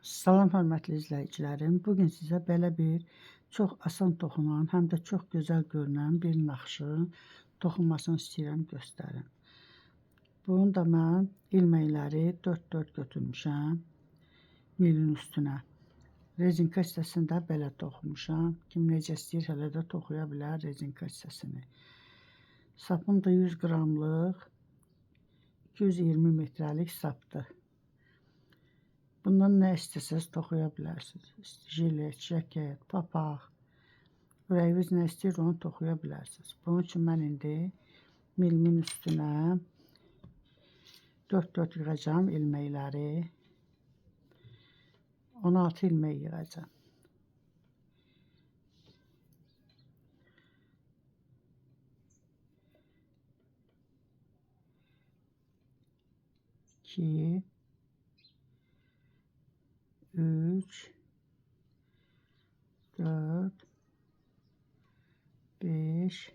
Salam hörmətli izləyicilərim. Bugün sizə belə bir çox asan toxunan, həm də çox gözəl görünən bir naxışın toxunmasını istəyirəm göstərim. Bunu da mən ilməkləri 4-4 götürmüşəm milin üstünə. Rezinka hissəsində belə toxumuşam. Kim necə istəyir hələ də toxuya bilər rezinka hissəsini. Sapım da 100 qramlıq 220 metrəlik sapdır. Bundan nə istəsəz toxuya bilərsiniz. Jilet, ceket, papaq. Ürəyiniz nə istəyir onu toxuya bilərsiniz. Bunun üçün mən indi milimin üstünə 4-4 yığacağım ilməkləri. 16 ilmək yığacağım. İki, 3, 4, 5,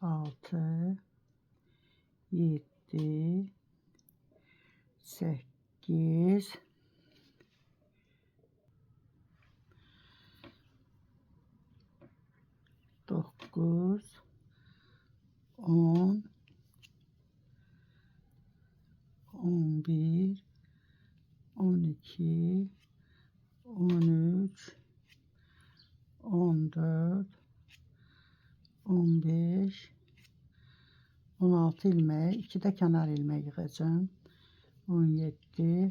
6, 7, 8, 9, 10, 11, 12, 13, 14, 15, 16 ilmək, 2 də kənar ilmək yığacağım. 17,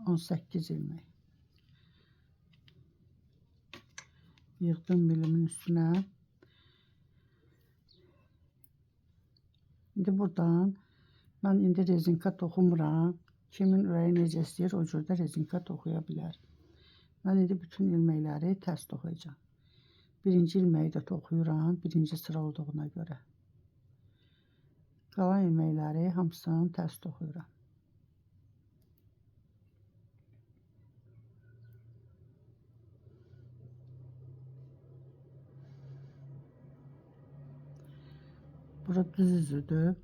18 ilmək. Yığdım milimin üstünə. İndi buradan mən indi rezinka toxumuram. Kimin ürəyi necə istəyir o cürdə rezinka toxuya bilər. Mən indi bütün ilməkləri tərs toxuyacağım. Birinci ilməyi də toxuyuram, birinci sıra olduğuna görə. Qalan ilməkləri hamısını tərs toxuyuram. Bura düz üzüdür.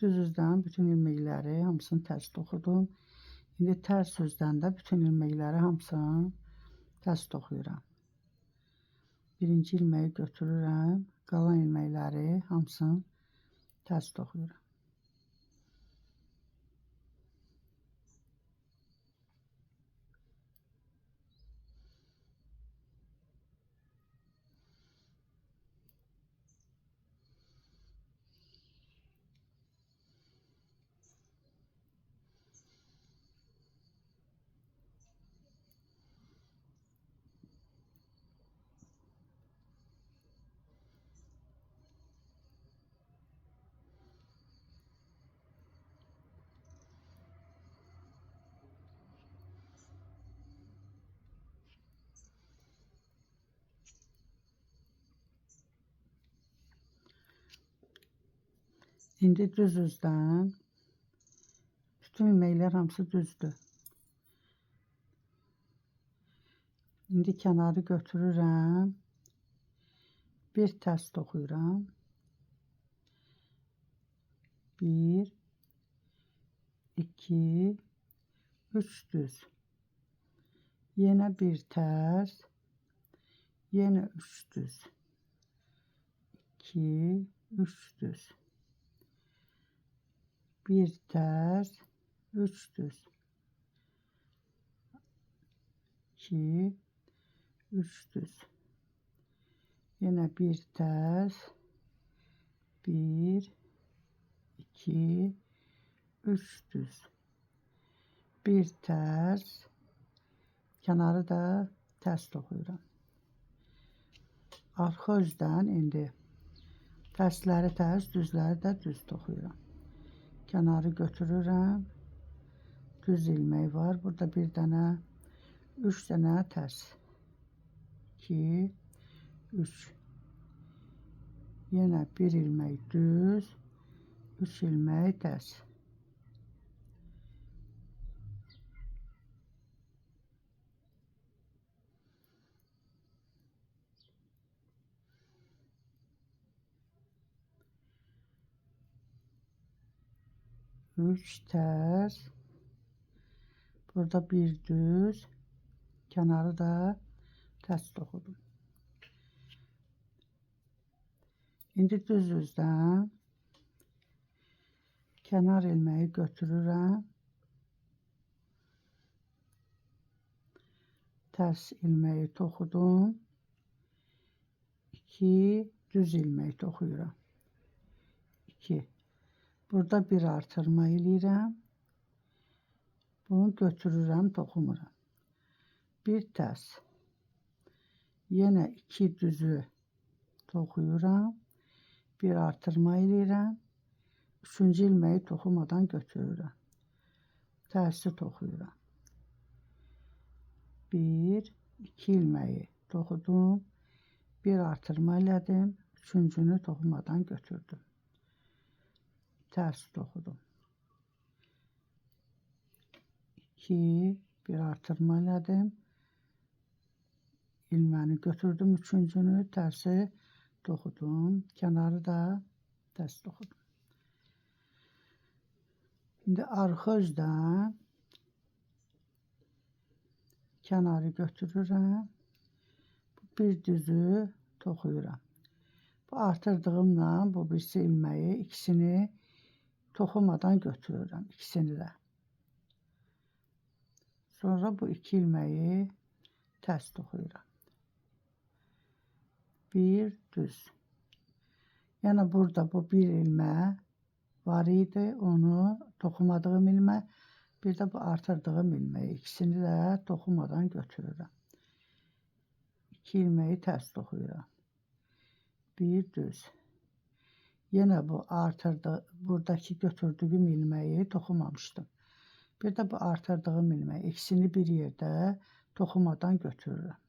Düz üzdən bütün ilməkləri hamısını tərs toxudum. İndi tərs üzdən də bütün ilməkləri hamısını tərs toxuyuram. Birinci ilməyi götürürəm, qalan ilməkləri hamısını tərs toxuyuram. İndi düz üzdən bütün ilməklər hamısı düzdür. İndi kənarı götürürəm, bir tərs toxuyuram. 1, 2, 3 düz. Yenə bir tərs, yenə 3 düz. 2, 3 düz. Bir tərs, 3 düz. 2, 3 düz. Yenə bir tərs, 1, 2, 3 düz. Bir tərs, kənarı da tərs toxuyuram. Arxa üzdən indi Tərsləri tərs, düzləri də düz toxuyuram. Kənarı götürürəm. Düz ilmək var. Burada bir dənə, 3 dənə tərs. 2, 3. Yenə bir ilmək düz, 3 ilmək tərs. Üç tərs. Burada bir düz, kənarı da tərs toxudum. İndi düz üzdən kənar ilməyi götürürəm. Tərs ilməyi toxudum. 2 düz ilmək toxuyuram. 2. Burada bir artırma eləyirəm. Bunu götürürəm, toxumuram. Bir tərs. Yenə 2 düzü toxuyuram. Bir artırma eləyirəm. 3-cü ilməyi toxumadan götürürəm. Tərsi toxuyuram. 1, 2 ilməyi toxudum. Bir artırma elədim. 3-cünü toxumadan götürdüm. Tərs toxudum. 2, bir artırma elədim. İlməni götürdüm. 3-cünü tərsi toxudum. Kənarı da tərs toxudum. İndi arxa üzdən kənarı götürürəm. Bir düzü toxuyuram. Bu artırdığımla bu birisi ilməyi, ikisini toxumadan götürürəm. İkisini də. Sonra bu 2 ilməyi tərs toxuyuram. Bir düz. Yəni burada bu bir ilmə var idi. Onu toxumadığım ilmə, bir də bu artırdığım ilməyi. İkisini də toxumadan götürürəm. 2 ilməyi tərs toxuyuram. Bir düz. Yenə bu artırdı, buradakı götürdüyüm ilməyi toxumamışdım. Bir də bu artırdığım ilməyi. İkisini bir yerdə toxumadan götürürəm.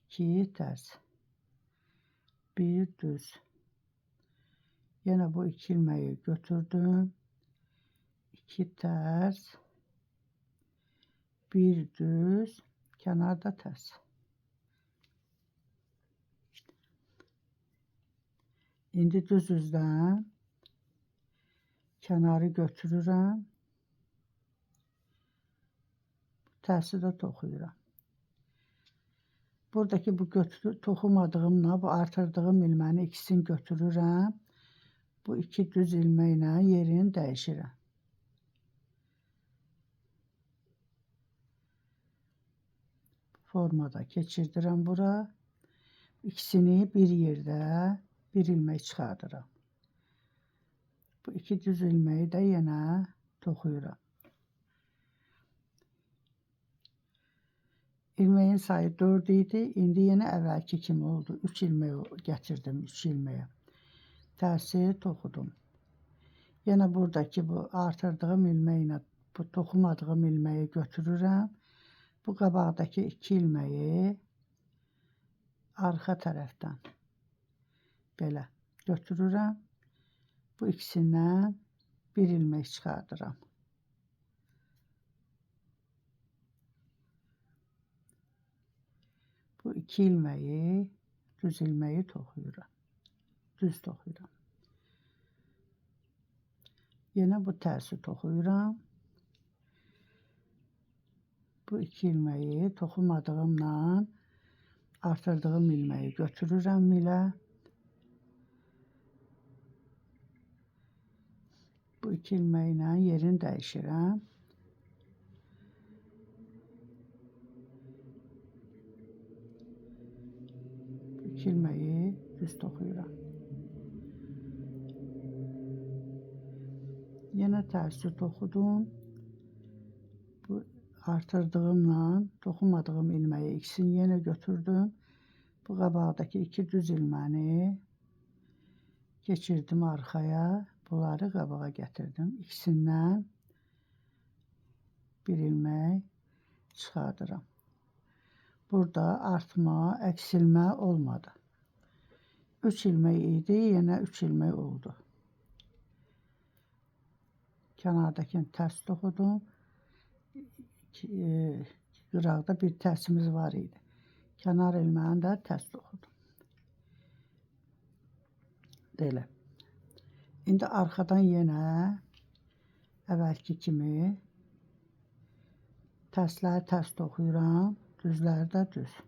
2 tərs. Bir düz. Yenə bu 2 ilməyi götürdüm. 2 tərs. Bir düz. Kənarda tərs. İndi düz üzdən kənarı götürürəm. Tərsi də toxuyuram. Buradakı bu toxumadığımla bu artırdığım ilməni ikisini götürürəm. Bu 2 düz ilməklə yerini dəyişirəm. Formada keçirdirəm bura. İkisini bir yerdə bir ilmək çıxardıram. Bu 2 düz ilməyi də yenə toxuyuram. İlməyin sayı 4 idi. İndi yenə əvvəlki kimi oldu. 3 ilmək gətirdim 3 ilməyə. Tərsi toxudum. Yenə buradakı bu artırdığım ilməklə bu toxumadığım ilməyi götürürəm. Bu qabaqdakı 2 ilməyi arxa tərəfdən belə götürürəm. Bu ikisindən bir ilmək çıxardıram. Bu 2 ilməyi, düz ilməyi toxuyuram. Düz toxuyuram. Yenə bu tərsi toxuyuram. Bu 2 ilməyi toxumadığımla artırdığım ilməyi götürürəm milə. Bu 2 ilməklə yerini dəyişirəm. Bu 2 ilməyi düz toxuyuram. Yenə tərsi toxudum. Bu artırdığımla toxumadığım ilməyi ikisini yenə götürdüm. Bu Bu qabaqdakı 2 düz ilməni keçirdim arxaya. Bunları qabağa gətirdim. İkisindən bir ilmək çıxardıram. Burada artma, əksilmə olmadı. 3 ilmək idi, yenə 3 ilmək oldu. Kənardakını tərs toxudum. Qıraqda bir tərsimiz var idi. Kənar ilməni də tərs toxudum. Belə. İndi arxadan yenə əvvəlki kimi tərsləri tərs toxuyuram, düzləri də düz.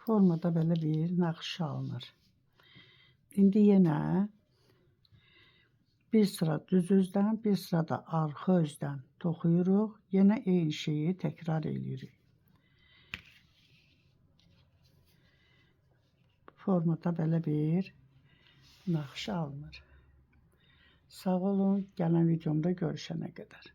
Formada belə bir naxış alınır. İndi yenə bir sıra düz üzdən, bir sıra da arxa üzdən toxuyuruq. Yenə eyni şeyi təkrar edirik. Formada belə bir naxış alınır. Sağ olun, gələn videomda görüşənə qədər.